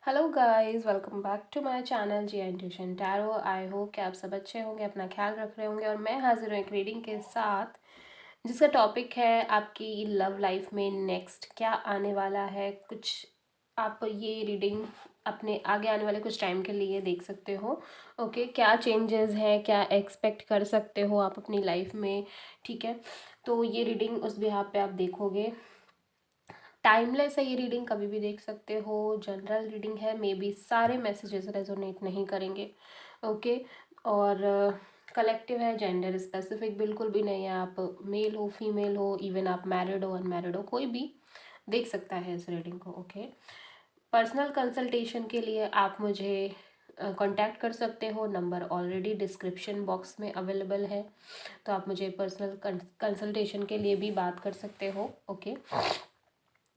Hello guys, welcome back to my channel G and tuition tarot. I hope कि आप सब अच्छे होंगे, अपना ख्याल रख रहे होंगे। और मैं हाजिर हूँ एक रीडिंग के साथ जिसका टॉपिक है आपकी लव लाइफ में नेक्स्ट क्या आने वाला है। कुछ आप ये रीडिंग अपने आगे आने वाले कुछ टाइम के लिए देख सकते हो। ओके, क्या चेंजेस हैं, क्या एक्सपेक्ट कर सकते हो आप अपनी लाइफ में। ठीक है, तो ये रीडिंग उस बिहाफ पे आप देखोगे। टाइमलेस है ये रीडिंग, कभी भी देख सकते हो। जनरल रीडिंग है, मे बी सारे मैसेजेस रेजोनेट नहीं करेंगे। ओके, और कलेक्टिव है, जेंडर स्पेसिफिक बिल्कुल भी नहीं है। आप मेल हो, फीमेल हो, इवन आप मैरिड हो, अनमैरिड हो, कोई भी देख सकता है इस रीडिंग को। ओके, पर्सनल कंसल्टेशन के लिए आप मुझे कांटेक्ट कर सकते हो। नंबर ऑलरेडी डिस्क्रिप्शन बॉक्स में अवेलेबल है, तो आप मुझे पर्सनल कंसल्टेशन के लिए भी बात कर सकते हो। ओके,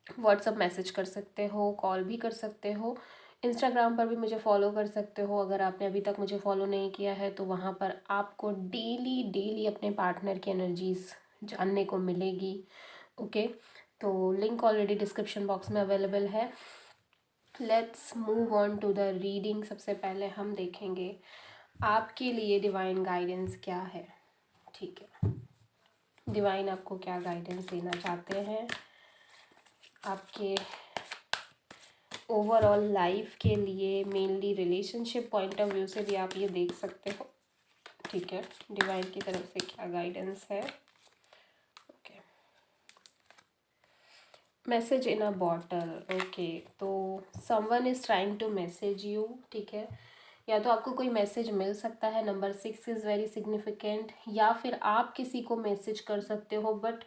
व्हाट्सअप मैसेज कर सकते हो, कॉल भी कर सकते हो। इंस्टाग्राम पर भी मुझे फॉलो कर सकते हो। अगर आपने अभी तक मुझे फॉलो नहीं किया है तो वहाँ पर आपको डेली डेली अपने पार्टनर की एनर्जीज जानने को मिलेगी। ओके, तो लिंक ऑलरेडी डिस्क्रिप्शन बॉक्स में अवेलेबल है। Let's move on to the reading. सबसे पहले हम देखेंगे आपके लिए डिवाइन गाइडेंस क्या है। ठीक है, डिवाइन आपको क्या गाइडेंस देना चाहते हैं आपके ओवरऑल लाइफ के लिए। Mainly relationship point of view से भी आप ये देख सकते हो। ठीक है, डिवाइन की तरफ से क्या गाइडेंस है। Okay, message in a bottle. Okay, तो someone is trying to message you. ठीक है, या तो आपको कोई मैसेज मिल सकता है, नंबर 6 इज़ वेरी सिग्निफिकेंट, या फिर आप किसी को मैसेज कर सकते हो। बट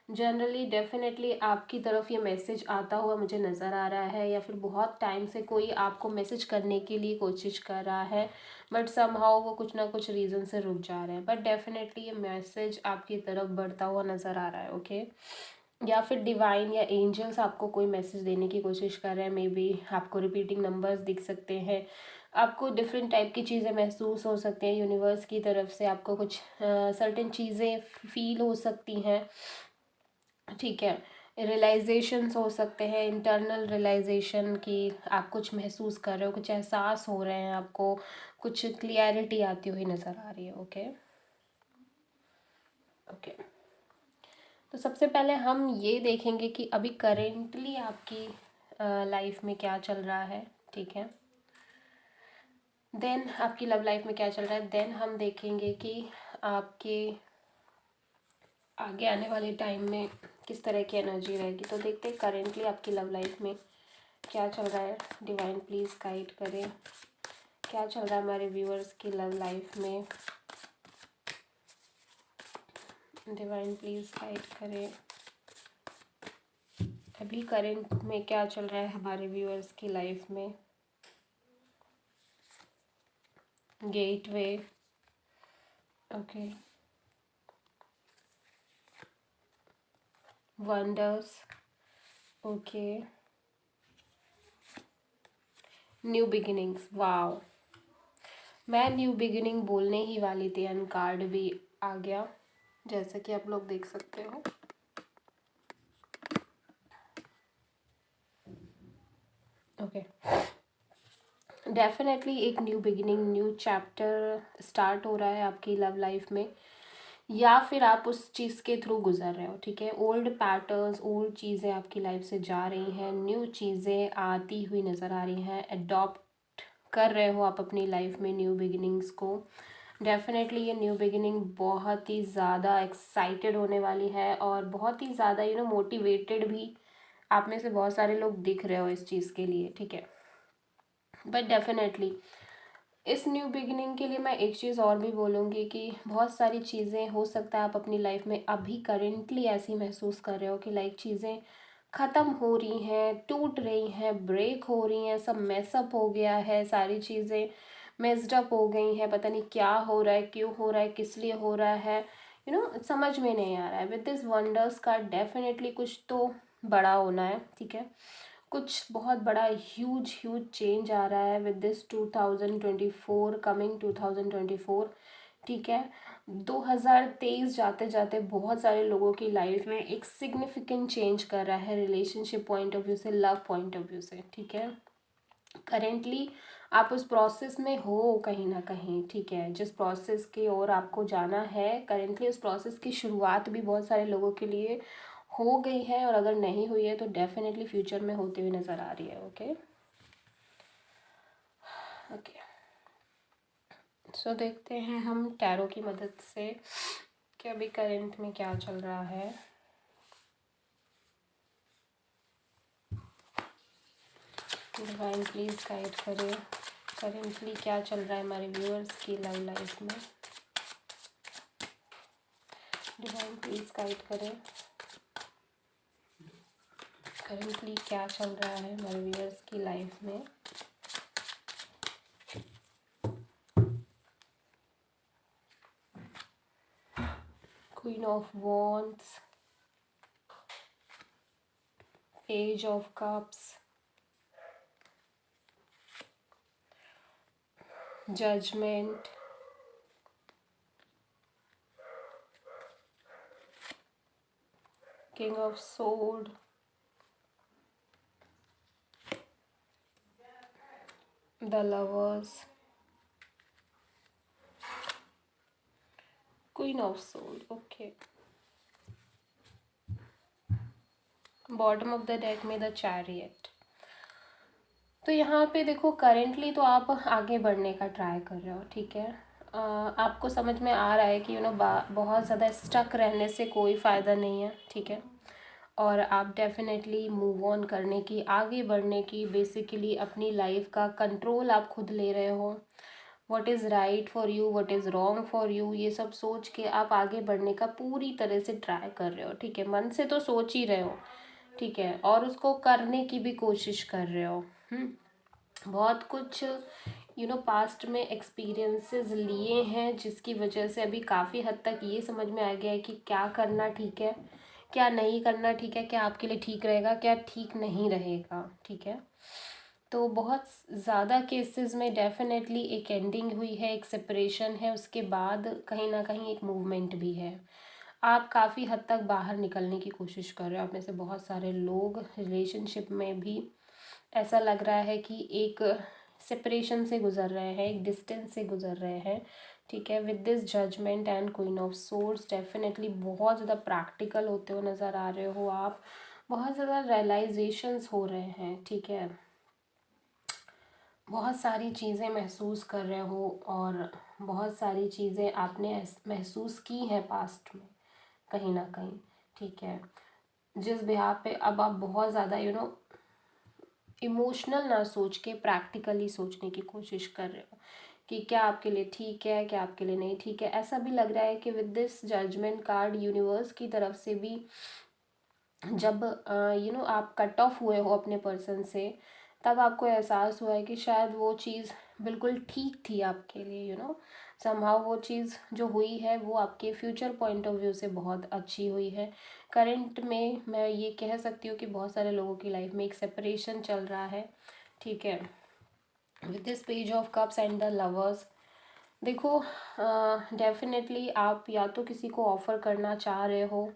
जनरली डेफिनेटली आपकी तरफ ये मैसेज आता हुआ मुझे नज़र आ रहा है, या फिर बहुत टाइम से कोई आपको मैसेज करने के लिए कोशिश कर रहा है, बट समहाउ वो कुछ ना कुछ रीज़न से रुक जा रहे हैं। बट डेफिनेटली ये मैसेज आपकी तरफ बढ़ता हुआ नज़र आ रहा है। ओके, या फिर डिवाइन या एंजल्स आपको कोई मैसेज देने की कोशिश कर रहे हैं। मे बी आपको रिपीटिंग नंबर्स दिख सकते हैं, आपको डिफरेंट टाइप की चीज़ें महसूस हो सकती हैं। यूनिवर्स की तरफ से आपको कुछ सर्टेन चीज़ें फील हो सकती हैं। ठीक है, रियलाइजेशंस हो सकते हैं, इंटरनल रियलाइजेशन की आप कुछ महसूस कर रहे हो, कुछ एहसास हो रहे हैं आपको, कुछ क्लियरिटी आती हुई नज़र आ रही है। ओके ओके, तो सबसे पहले हम ये देखेंगे कि अभी करेंटली आपकी लाइफ में क्या चल रहा है। ठीक है, देन आपकी लव लाइफ में क्या चल रहा है, देन हम देखेंगे कि आपके आगे आने वाले टाइम में किस तरह की एनर्जी रहेगी। तो देखते हैं करेंटली आपकी लव लाइफ में क्या चल रहा है। डिवाइन प्लीज़ गाइड करें, क्या चल रहा है हमारे व्यूअर्स की लव लाइफ में। डिवाइन प्लीज़ गाइड करें, अभी करेंट में क्या चल रहा है हमारे व्यूअर्स की लाइफ में। Gateway. Okay, wonders. Okay, new beginnings. Wow, मैं न्यू बिगिनिंग बोलने ही वाली थी, एंड कार्ड भी आ गया जैसे कि आप लोग देख सकते हो। ओके, डेफिनेटली एक new beginning, new chapter start हो रहा है आपकी लव लाइफ में, या फिर आप उस चीज़ के थ्रू गुजर रहे हो। ठीक है, ओल्ड पैटर्न्स, ओल्ड चीज़ें आपकी लाइफ से जा रही हैं, न्यू चीज़ें आती हुई नज़र आ रही हैं। अडॉप्ट कर रहे हो आप अपनी लाइफ में न्यू बिगिनिंग्स को। डेफिनेटली ये न्यू बिगिनिंग बहुत ही ज़्यादा एक्साइटेड होने वाली है, और बहुत ही ज़्यादा मोटिवेटेड भी आप में से बहुत सारे लोग दिख रहे हो इस चीज़ के लिए। ठीक है, बट डेफिनेटली इस न्यू बिगिनिंग के लिए मैं एक चीज़ और भी बोलूँगी कि बहुत सारी चीज़ें हो सकता है आप अपनी लाइफ में अभी करेंटली ऐसी महसूस कर रहे हो कि लाइक चीज़ें ख़त्म हो रही हैं, टूट रही हैं, ब्रेक हो रही हैं, सब मेसअप हो गया है, सारी चीज़ें मेस्ड अप हो गई हैं, पता नहीं क्या हो रहा है, क्यों हो रहा है, किस लिए हो रहा है, समझ में नहीं आ रहा है। विद दिस वंडर्स का डेफिनेटली कुछ तो बड़ा होना है। ठीक है, कुछ बहुत बड़ा ह्यूज ह्यूज चेंज आ रहा है विद दिस 2024 कमिंग 2024। ठीक है, 2023 जाते जाते बहुत सारे लोगों की लाइफ में एक सिग्निफिकेंट चेंज कर रहा है, रिलेशनशिप पॉइंट ऑफ व्यू से, लव पॉइंट ऑफ व्यू से। ठीक है, करेंटली आप उस प्रोसेस में हो कहीं ना कहीं, ठीक है। जिस प्रोसेस की ओर आपको जाना है करेंटली, उस प्रोसेस की शुरुआत भी बहुत सारे लोगों के लिए हो गई है, और अगर नहीं हुई है तो डेफिनेटली फ्यूचर में होते हुए नज़र आ रही है। ओके ओके, सो देखते हैं हम टैरो की मदद से कि अभी करंट में क्या चल रहा है। डिवाइन प्लीज़ गाइड करें, करेंटली क्या चल रहा है हमारे व्यूअर्स की लव लाइफ में। डिवाइन प्लीज़ गाइड करें, करेंटली क्या चल रहा है हमारे व्यूअर्स की लाइफ में। Queen of wands, page of cups, judgement, king of sword, the lovers, queen of sword. Okay, bottom of the deck में द चैरियट। तो यहाँ पे देखो करेंटली तो आप आगे बढ़ने का ट्राई कर रहे हो, ठीक है। आपको समझ में आ रहा है कि बहुत ज़्यादा स्टक रहने से कोई फ़ायदा नहीं है, ठीक है। और आप डेफिनेटली मूव ऑन करने की, आगे बढ़ने की, बेसिकली अपनी लाइफ का कंट्रोल आप खुद ले रहे हो। What is right for you, what is wrong for you, ये सब सोच के आप आगे बढ़ने का पूरी तरह से ट्राई कर रहे हो, ठीक है। मन से तो सोच ही रहे हो, ठीक है, और उसको करने की भी कोशिश कर रहे हो। बहुत कुछ पास्ट में एक्सपीरियंसेस लिए हैं, जिसकी वजह से अभी काफ़ी हद तक ये समझ में आ गया है कि क्या करना ठीक है, क्या नहीं करना ठीक है, क्या आपके लिए ठीक रहेगा, क्या ठीक नहीं रहेगा, ठीक है। तो बहुत ज़्यादा केसेस में डेफिनेटली एक एंडिंग हुई है, एक सेपरेशन है, उसके बाद कहीं ना कहीं एक मूवमेंट भी है। आप काफ़ी हद तक बाहर निकलने की कोशिश कर रहे हो। आप में से बहुत सारे लोग रिलेशनशिप में भी ऐसा लग रहा है कि एक सेपरेशन से गुजर रहे हैं, एक डिस्टेंस से गुजर रहे हैं, ठीक है। With this judgement and queen of swords, definitely बहुत ज़्यादा प्रैक्टिकल होते हुए नज़र आ रहे हो आप। बहुत ज़्यादा रियलाइजेशंस हो रहे हैं, ठीक है। बहुत सारी चीज़ें महसूस कर रहे हो, और बहुत सारी चीज़ें आपने महसूस की हैं पास्ट में कहीं ना कहीं, ठीक है। जिस बिहार पे अब आप बहुत ज़्यादा इमोशनल ना सोच के प्रैक्टिकली सोचने की कोशिश कर रहे हो कि क्या आपके लिए ठीक है, क्या आपके लिए नहीं ठीक है। ऐसा भी लग रहा है कि with this judgement card universe की तरफ से भी, जब आप कट ऑफ हुए हो अपने पर्सन से, तब आपको एहसास हुआ है कि शायद वो चीज़ बिल्कुल ठीक थी आपके लिए। समहाउ वो चीज़ जो हुई है वो आपके फ्यूचर पॉइंट ऑफ व्यू से बहुत अच्छी हुई है। करंट में मैं ये कह सकती हूँ कि बहुत सारे लोगों की लाइफ में एक सेपरेशन चल रहा है, ठीक है। With this page of cups and the lovers, देखो डेफिनेटली आप या तो किसी को ऑफ़र करना चाह रहे हो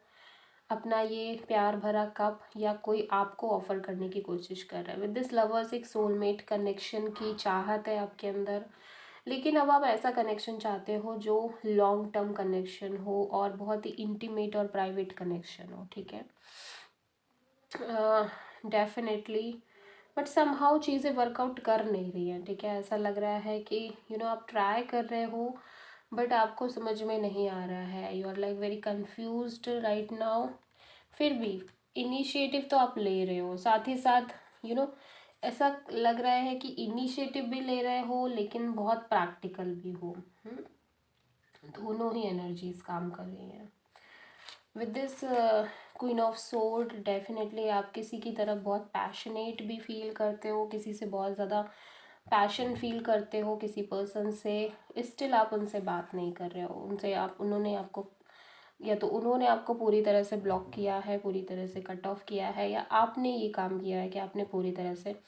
अपना ये प्यार भरा कप, या कोई आपको ऑफ़र करने की कोशिश कर रहा है। विद दिस लवर्स एक सोलमेट कनेक्शन की चाहत है आपके अंदर, लेकिन अब आप ऐसा कनेक्शन चाहते हो जो लॉन्ग टर्म कनेक्शन हो और बहुत ही इंटीमेट और प्राइवेट कनेक्शन हो, ठीक है। डेफिनेटली, बट समहाउ चीज़ें वर्कआउट कर नहीं रही हैं, ठीक है। ऐसा लग रहा है कि आप ट्राई कर रहे हो, बट आपको समझ में नहीं आ रहा है। You are like very confused right now. फिर भी इनिशिएटिव तो आप ले रहे हो, साथ ही साथ ऐसा लग रहा है कि इनिशिएटिव भी ले रहे हो लेकिन बहुत प्रैक्टिकल भी हो। दोनों ही एनर्जीज काम कर रही हैं। With this queen of sword, definitely आप किसी की तरफ बहुत पैशनेट भी फील करते हो, किसी से बहुत ज़्यादा पैशन फील करते हो किसी पर्सन से। स्टिल आप उनसे बात नहीं कर रहे हो, उन्होंने आपको पूरी तरह से ब्लॉक किया है, पूरी तरह से कट ऑफ किया है, या आपने ये काम किया है कि आपने पूरी तरह से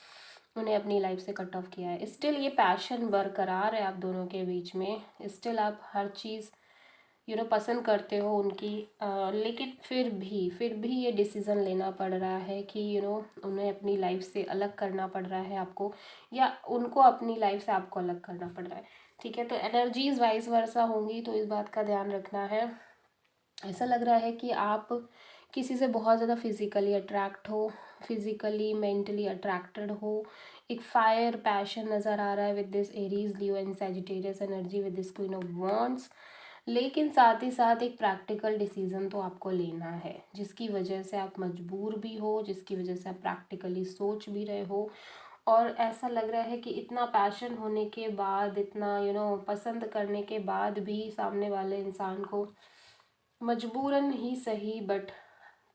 उन्हें अपनी लाइफ से कट ऑफ किया है। स्टिल ये पैशन बरकरार है आप दोनों के बीच में। स्टिल आप हर चीज़ पसंद करते हो उनकी, लेकिन फिर भी ये डिसीज़न लेना पड़ रहा है कि उन्हें अपनी लाइफ से अलग करना पड़ रहा है आपको, या उनको अपनी लाइफ से आपको अलग करना पड़ रहा है। ठीक है, तो एनर्जीज वाइस वर्सा होंगी, तो इस बात का ध्यान रखना है। ऐसा लग रहा है कि आप किसी से बहुत ज़्यादा फिज़िकली अट्रैक्ट हो, फिज़िकली मेंटली अट्रैक्टेड हो। एक फायर पैशन नज़र आ रहा है with this Aries Leo and Sagittarius energy with this queen of wands. लेकिन साथ ही साथ एक प्रैक्टिकल डिसीज़न तो आपको लेना है, जिसकी वजह से आप मजबूर भी हो, जिसकी वजह से आप प्रैक्टिकली सोच भी रहे हो। और ऐसा लग रहा है कि इतना पैशन होने के बाद, इतना पसंद करने के बाद भी सामने वाले इंसान को मजबूरन ही सही बट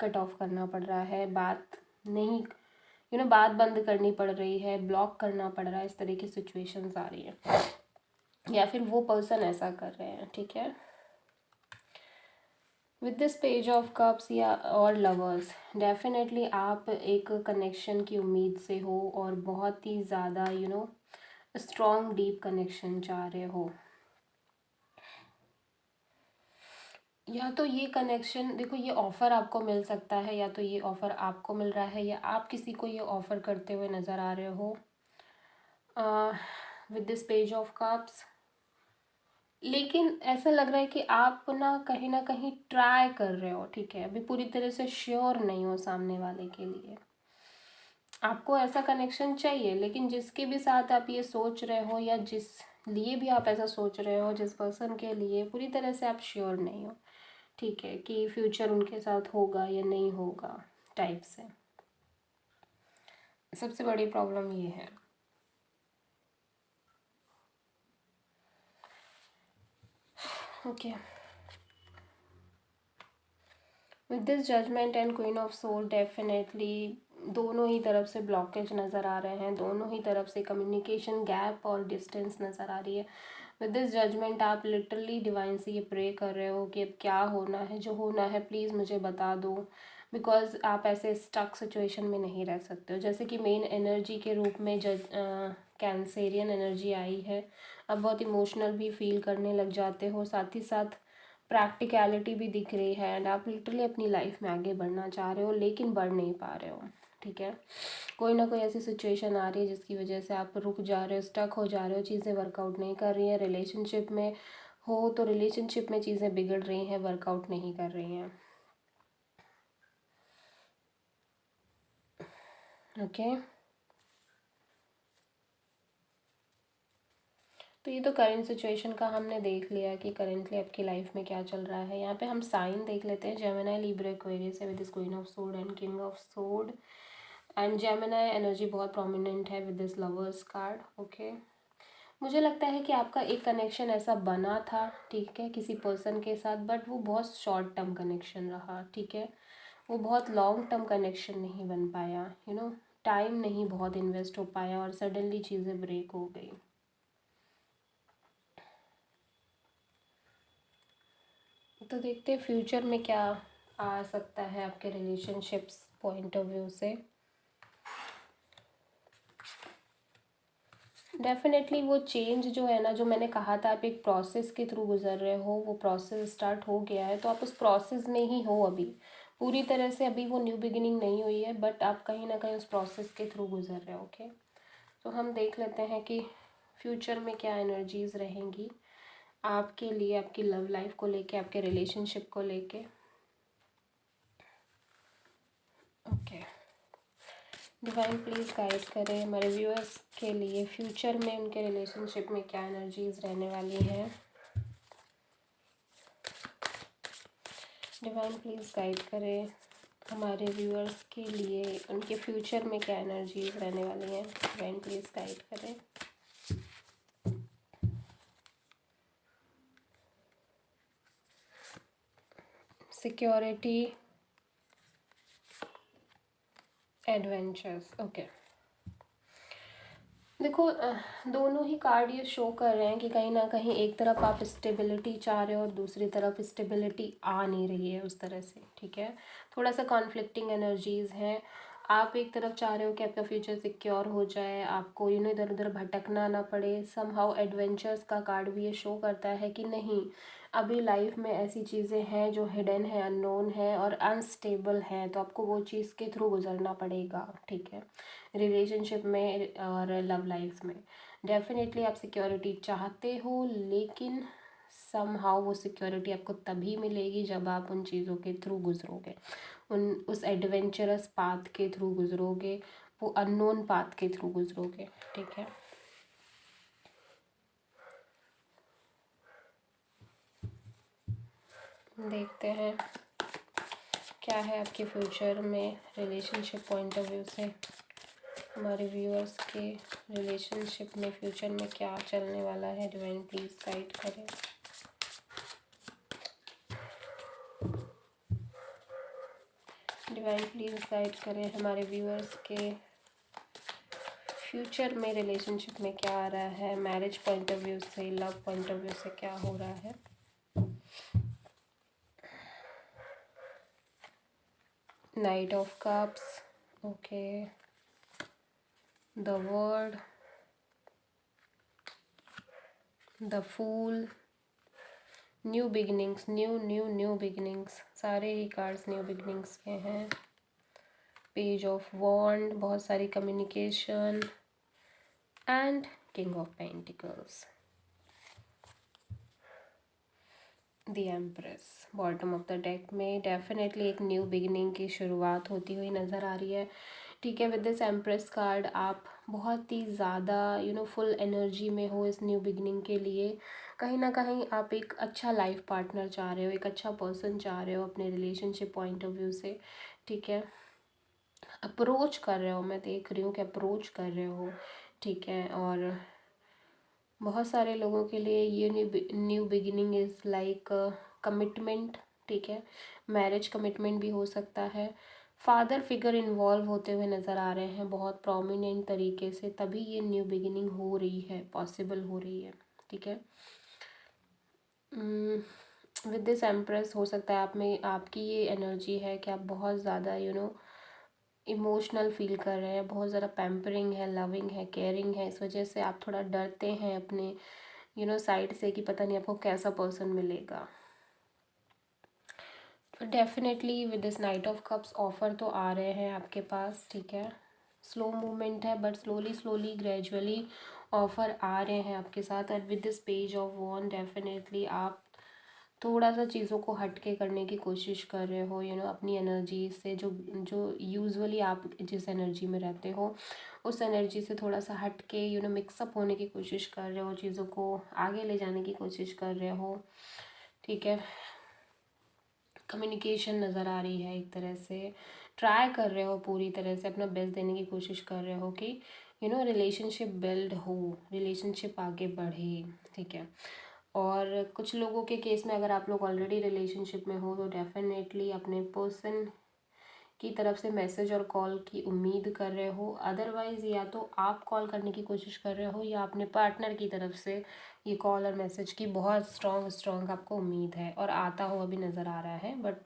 कट ऑफ करना पड़ रहा है, बात नहीं बात बंद करनी पड़ रही है, ब्लॉक करना पड़ रहा है। इस तरह की सिचुएशंस आ रही है, या फिर वो पर्सन ऐसा कर रहे हैं। ठीक है, with this page of cups या और लवर्स, डेफिनेटली आप एक कनेक्शन की उम्मीद से हो और बहुत ही ज़्यादा स्ट्रॉन्ग डीप कनेक्शन चाह रहे हो। या तो ये कनेक्शन, देखो ये ऑफ़र आपको मिल सकता है, या तो ये ऑफ़र आपको मिल रहा है, या आप किसी को ये ऑफ़र करते हुए नज़र आ रहे हो with this page of cups. लेकिन ऐसा लग रहा है कि आप ना कहीं ट्राई कर रहे हो। ठीक है, अभी पूरी तरह से श्योर नहीं हो सामने वाले के लिए, आपको ऐसा कनेक्शन चाहिए, लेकिन जिसके भी साथ आप ये सोच रहे हो, या जिस लिए भी आप ऐसा सोच रहे हो, जिस पर्सन के लिए, पूरी तरह से आप श्योर नहीं हो। ठीक है, कि फ्यूचर उनके साथ होगा या नहीं होगा टाइप से। सबसे बड़ी प्रॉब्लम ये है। Okay, with this judgement and queen of soul, definitely दोनों ही तरफ से ब्लॉकेज नज़र आ रहे हैं, दोनों ही तरफ से कम्युनिकेशन गैप और डिस्टेंस नज़र आ रही है। विद दिस जजमेंट आप लिटरली डिवाइन से ये प्रे कर रहे हो कि अब क्या होना है, जो होना है प्लीज़ मुझे बता दो, बिकॉज आप ऐसे स्टक सिचुएशन में नहीं रह सकते हो। जैसे कि मेन एनर्जी के रूप में कैंसेरियन एनर्जी आई है, आप बहुत इमोशनल भी फील करने लग जाते हो, साथ ही साथ प्रैक्टिकलिटी भी दिख रही है, एंड आप लिटरली अपनी लाइफ में आगे बढ़ना चाह रहे हो लेकिन बढ़ नहीं पा रहे हो। ठीक है, कोई ना कोई ऐसी सिचुएशन आ रही है जिसकी वजह से आप रुक जा रहे हो, स्टक हो जा रहे हो, चीज़ें वर्कआउट नहीं कर रही हैं। रिलेशनशिप में हो तो रिलेशनशिप में चीज़ें बिगड़ रही हैं, वर्कआउट नहीं कर रही हैं। ओके, तो ये तो करंट सिचुएशन का हमने देख लिया कि करेंटली आपकी लाइफ में क्या चल रहा है। यहाँ पे हम साइन देख लेते हैं। जेमिनी, लिब्रा, एक्वेरियस है with this queen of sword and king of sword, and Gemini energy बहुत प्रोमिनेंट है with this lovers card. Okay, मुझे लगता है कि आपका एक कनेक्शन ऐसा बना था, ठीक है, किसी पर्सन के साथ, बट वो बहुत शॉर्ट टर्म कनेक्शन रहा। ठीक है, वो बहुत लॉन्ग टर्म कनेक्शन नहीं बन पाया, टाइम नहीं बहुत इन्वेस्ट हो पाया, और सडनली चीज़ें ब्रेक हो गई। तो देखते हैं फ्यूचर में क्या आ सकता है आपके रिलेशनशिप्स पॉइंट ऑफ व्यू से। डेफिनेटली वो चेंज जो है ना, जो मैंने कहा था आप एक प्रोसेस के थ्रू गुजर रहे हो, वो प्रोसेस स्टार्ट हो गया है, तो आप उस प्रोसेस में ही हो अभी। पूरी तरह से अभी वो न्यू बिगिनिंग नहीं हुई है, बट आप कहीं ना कहीं उस प्रोसेस के थ्रू गुजर रहे हो। ओके, तो हम देख लेते हैं कि फ्यूचर में क्या एनर्जीज रहेंगी आपके लिए, आपकी लव लाइफ को लेके, आपके रिलेशनशिप को लेके। ओके, डिवाइन प्लीज़ गाइड करें हमारे व्यूअर्स के लिए फ्यूचर में उनके रिलेशनशिप में क्या एनर्जीज रहने वाली हैं। डिवाइन प्लीज़ गाइड करें हमारे व्यूअर्स के लिए उनके फ्यूचर में क्या एनर्जीज रहने वाली हैं। डिवाइन प्लीज़ गाइड करें। Security, adventures. ओके, देखो दोनों ही कार्ड ये शो कर रहे हैं कि कहीं ना कहीं एक तरफ आप स्टेबिलिटी चाह रहे हो और दूसरी तरफ स्टेबिलिटी आ नहीं रही है उस तरह से। ठीक है, थोड़ा सा कॉन्फ्लिक्टिंग एनर्जीज़ हैं। आप एक तरफ चाह रहे हो कि आपका फ्यूचर सिक्योर हो जाए, आपको इधर उधर भटकना ना पड़े। समहाउ एडवेंचर्स का कार्ड भी ये शो करता है कि नहीं, अभी लाइफ में ऐसी चीज़ें हैं जो हिडन है, अननोन है और अनस्टेबल है, तो आपको वो चीज़ के थ्रू गुजरना पड़ेगा। ठीक है, रिलेशनशिप में और लव लाइफ में डेफिनेटली आप सिक्योरिटी चाहते हो, लेकिन समहाउ वो सिक्योरिटी आपको तभी मिलेगी जब आप उन चीज़ों के थ्रू गुजरोगे, उस एडवेंचरस पाथ के थ्रू गुजरोगे, वो अननोन पाथ के थ्रू गुजरोगे। ठीक है, देखते हैं क्या है आपके फ्यूचर में रिलेशनशिप पॉइंट ऑफ व्यू से। हमारे व्यूअर्स के रिलेशनशिप में फ्यूचर में क्या चलने वाला है, डिवाइन प्लीज गाइड करें। डिवाइन प्लीज गाइड करें हमारे व्यूअर्स के फ्यूचर में रिलेशनशिप में क्या आ रहा है, मैरिज पॉइंट ऑफ व्यू से, लव पॉइंट ऑफ व्यू से क्या हो रहा है। Knight of cups, okay, the world, the fool, new beginnings, new beginnings, सारे ही कार्ड्स न्यू बिगिनिंग्स के हैं। पेज ऑफ वॉन्ड, बहुत सारी communication and king of pentacles, the empress. Bottom of the deck में डेफिनेटली एक न्यू बिगिनिंग की शुरुआत होती हुई नज़र आ रही है। ठीक है, विद दिस एम्प्रेस कार्ड आप बहुत ही ज़्यादा फुल एनर्जी में हो इस न्यू बिगिनिंग के लिए। कहीं ना कहीं आप एक अच्छा लाइफ पार्टनर चाह रहे हो, एक अच्छा पर्सन चाह रहे हो अपने रिलेशनशिप पॉइंट ऑफ व्यू से। ठीक है, अप्रोच कर रहे हो, मैं देख रही हूँ कि अप्रोच कर रहे हो। ठीक है, और बहुत सारे लोगों के लिए ये new beginning is like commitment. ठीक है, मैरिज कमिटमेंट भी हो सकता है। फादर फिगर इन्वॉल्व होते हुए नज़र आ रहे हैं बहुत प्रोमिनेंट तरीके से, तभी ये न्यू बिगिनिंग हो रही है, पॉसिबल हो रही है। ठीक है, विद दिस एम्प्रेस हो सकता है आप में आपकी ये एनर्जी है कि आप बहुत ज़्यादा इमोशनल फील कर रहे हैं, बहुत ज़्यादा पैम्परिंग है, लविंग है, केयरिंग है। इस वजह से आप थोड़ा डरते हैं अपने साइड से कि पता नहीं आपको कैसा पर्सन मिलेगा। तो definitely with this knight of cups offer तो आ रहे हैं आपके पास। ठीक है, स्लो मूवमेंट है बट स्लोली ग्रेजुअली ऑफ़र आ रहे हैं आपके साथ। और with this page of wand definitely आप थोड़ा सा चीज़ों को हट के करने की कोशिश कर रहे हो, अपनी एनर्जी से, जो जो यूजुअली आप जिस एनर्जी में रहते हो उस एनर्जी से थोड़ा सा हट के मिक्सअप होने की कोशिश कर रहे हो, चीज़ों को आगे ले जाने की कोशिश कर रहे हो। ठीक है, कम्युनिकेशन नज़र आ रही है, एक तरह से ट्राई कर रहे हो, पूरी तरह से अपना बेस्ट देने की कोशिश कर रहे हो कि रिलेशनशिप बिल्ड हो, रिलेशनशिप आगे बढ़े। ठीक है, और कुछ लोगों के केस में अगर आप लोग ऑलरेडी रिलेशनशिप में हो तो डेफिनेटली अपने पर्सन की तरफ से मैसेज और कॉल की उम्मीद कर रहे हो। अदरवाइज़ या तो आप कॉल करने की कोशिश कर रहे हो या अपने पार्टनर की तरफ से ये कॉल और मैसेज की बहुत स्ट्रॉन्ग आपको उम्मीद है और आता हुआ भी नज़र आ रहा है, but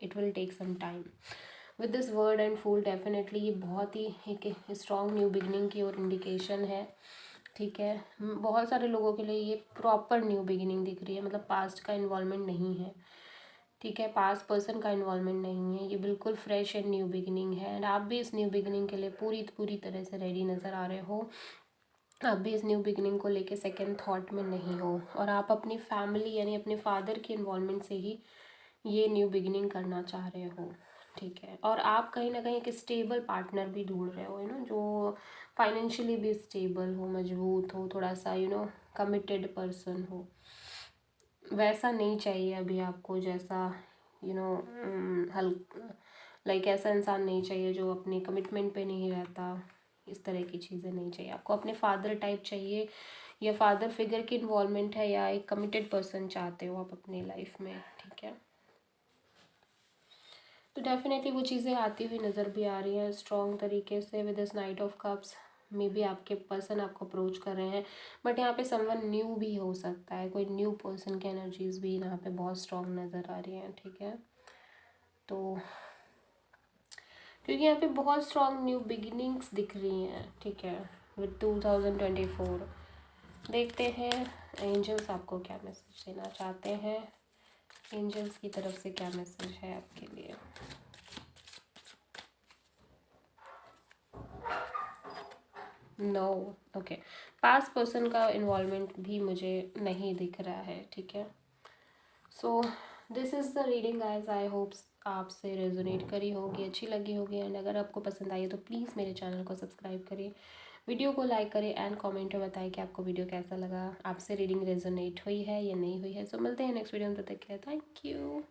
it will take some time. With this world and fool definitely ये बहुत ही एक स्ट्रॉन्ग न्यू बिगनिंग की और इंडिकेशन है। ठीक है, बहुत सारे लोगों के लिए ये प्रॉपर न्यू बिगिनिंग दिख रही है, मतलब पास्ट का इन्वॉल्वमेंट नहीं है। ठीक है, पास्ट पर्सन का इन्वॉल्वमेंट नहीं है, ये बिल्कुल फ्रेश एंड न्यू बिगिनिंग है। एंड आप भी इस न्यू बिगिनिंग के लिए पूरी तरह से रेडी नज़र आ रहे हो। आप भी इस न्यू बिगिनिंग को लेके सेकंड थॉट में नहीं हो, और आप अपनी फैमिली यानी अपने फादर के इन्वॉल्वमेंट से ही ये न्यू बिगिनिंग करना चाह रहे हो। ठीक है, और आप कहीं ना कहीं एक स्टेबल पार्टनर भी ढूंढ रहे हो, जो फाइनेंशियली भी स्टेबल हो, मजबूत हो, थोड़ा सा कमिटेड पर्सन हो। वैसा नहीं चाहिए अभी आपको जैसा हल लाइक ऐसा इंसान नहीं चाहिए जो अपने कमिटमेंट पे नहीं रहता। इस तरह की चीज़ें नहीं चाहिए आपको, अपने फादर टाइप चाहिए, या फादर फिगर की इन्वॉल्वमेंट है, या एक कमिटेड पर्सन चाहते हो आप अपनी लाइफ में। ठीक है, तो डेफिनेटली वो चीज़ें आती हुई नज़र भी आ रही हैं स्ट्रॉन्ग तरीके से। With this knight of cups may be आपके पर्सन आपको अप्रोच कर रहे हैं, बट यहाँ पे समवन न्यू भी हो सकता है, कोई न्यू पर्सन की एनर्जीज भी यहाँ पे बहुत स्ट्रॉन्ग नज़र आ रही हैं। ठीक है, तो क्योंकि यहाँ पे बहुत स्ट्रॉन्ग न्यू बिगिनिंग्स दिख रही हैं, ठीक है, विद 2024। देखते हैं एंजल्स आपको क्या मैसेज देना चाहते हैं, एंजल्स की तरफ से क्या मैसेज है आपके लिए। नो, ओके, पास्ट पर्सन का इन्वॉल्वमेंट भी मुझे नहीं दिख रहा है, ठीक है। So this is the reading guys, I hope आपसे रेजोनेट करी होगी, अच्छी लगी होगी। एंड अगर आपको पसंद आई है तो प्लीज़ मेरे चैनल को सब्सक्राइब करिए, वीडियो को लाइक करें एंड कमेंट में बताएं कि आपको वीडियो कैसा लगा, आपसे रीडिंग रेजोनेट हुई है या नहीं हुई है। सो मिलते हैं नेक्स्ट वीडियो में, तब तक के लिए थैंक यू।